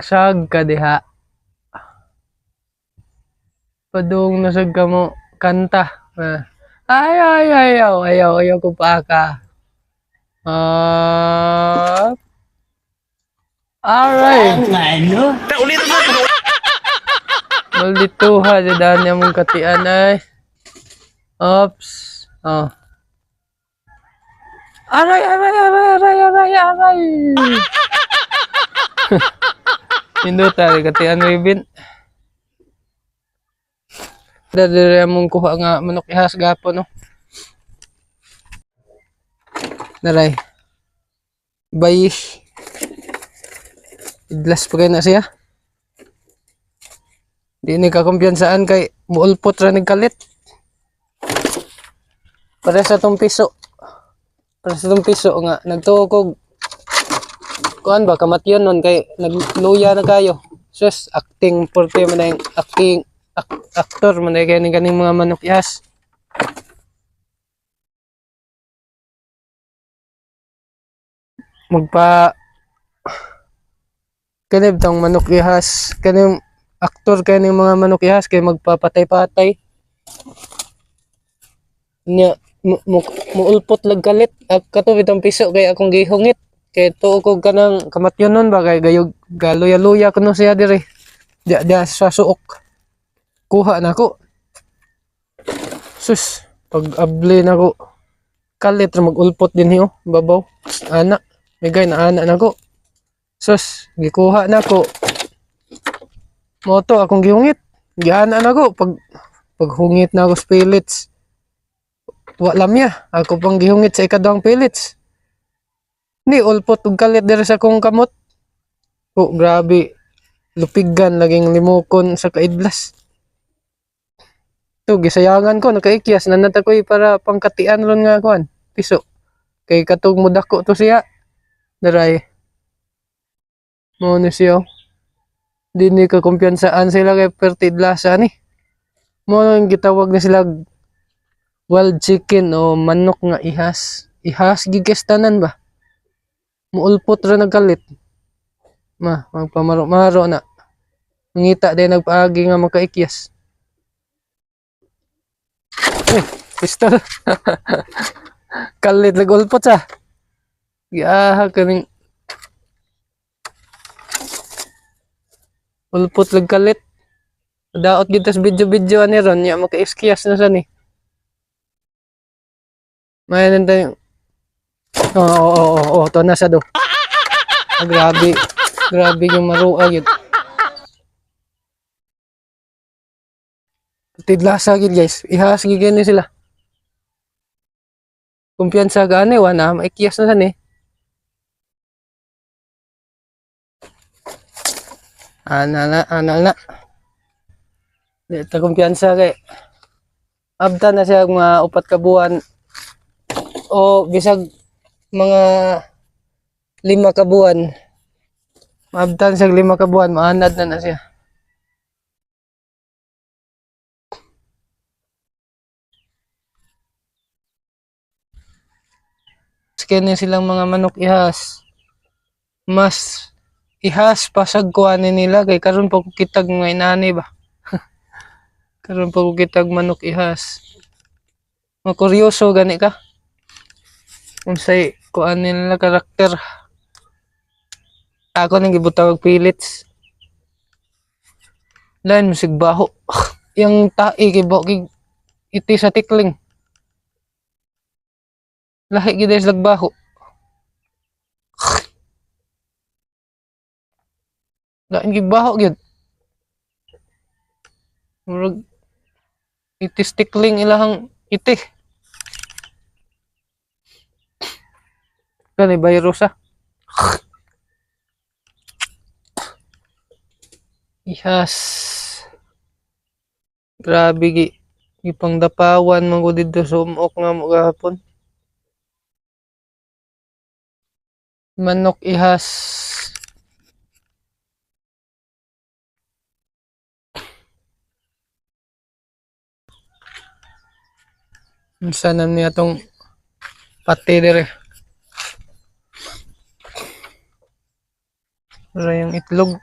Nagsag ka diha. Padung nasag ka mo kanta. Ayaw ko pa ka. Aray. Ano? Malituha sa niya mong katian ay. Oops. Oh. Aray. Hindi tayo katian ribbon. Dadari mong kuha nga manok ihas gapon no. Naray. Bay. Idlas pa kayo na siya. Di ni kakumpiyansaan kay muulpot ra nagkalit. Para sa tong piso nga nagtuo kog kuan ba kamatyon nun kay nagluya na kayo. Sus acting porte man ang acting aktor man kay kaning mga manok ihas. Magpa kanib tong manok ihas kaning aktor kaning mga manok ihas kay magpapatay-patay nya muulpot lag kalit kato bitong piso kay akong gihungit kay tuo ko kanang kamatyon nun ba kay gayog galuya-luya kuno siya dire dia sa suok kuha na ko sus pag abli na ko kalit ra magulpot din hiyo babaw ana migay na ana na ko sus gikuha na ko moto akong gihungit giana na ko paghungit na ako sa pellets wala miya ako pang gihungit sa ikaduhang pellets ni ulpot og kalit diri sa kong kamot oh grabe lupigan laging limukon sa kaidlas to gisayangan ko nakaikyas na natakoy para pangkatian ron nga kuan piso kay katong mudako to siya daray mo ni siya di ni ka kumpiyansaan sila kay pertidlasa ni mo ang gitawag na sila wild chicken o manok nga ihas gigestanan ba muulpot ra nagkalit magpamaro-maro na ngita din nagpaagi nga makaikyas pistol kalit nagulpot sa giaha kaning ulpot lag kalit daot gid tas video ani ron nya makaikyas na sa ni mayan tayo to na sa do grabe yung marua yun tidlasa gid guys ihas gid ni sila kumpiyansa gani wana maikyas na san ana di ta kumpiyansa kay abtan na siya mga 4 ka buwan o bisag mga 5 ka buwan maabtan siya 5 ka buwan maanad na siya kani silang mga manok ihas mas ihas pasag kuanin nila kay karon pa ko kitag mga inani ba karon pa ko kitag manok ihas makuryoso gani ka unsay kuanin nila karakter ako nang gibutang og pellets lan musig baho yang tai kay iti sa tikling lahi gid sa baho lain gid baho gid murag itis tikling ilahang iti kani virus ihas grabe ipangdapawan man ko dito sa umok nga mo gahapon manok ihas unsa na niya tong pati dire Para yung itlog.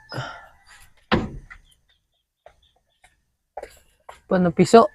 Panapiso.